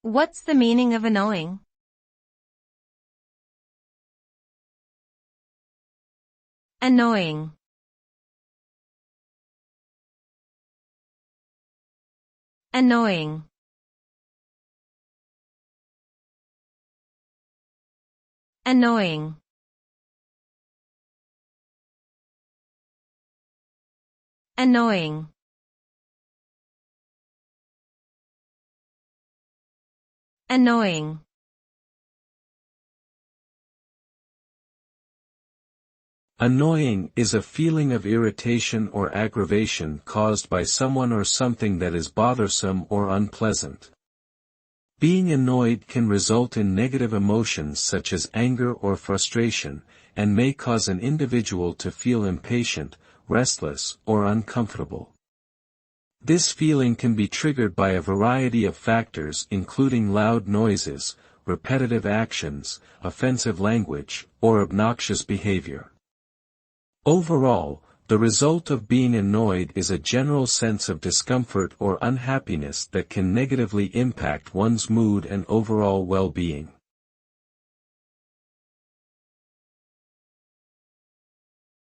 What's the meaning of annoying? Annoying. Annoying. Annoying. Annoying. Annoying. Annoying is a feeling of irritation or aggravation caused by someone or something that is bothersome or unpleasant. Being annoyed can result in negative emotions such as anger or frustration, and may cause an individual to feel impatient, restless, or uncomfortable. This feeling can be triggered by a variety of factors including loud noises, repetitive actions, offensive language, or obnoxious behavior. Overall, the result of being annoyed is a general sense of discomfort or unhappiness that can negatively impact one's mood and overall well-being.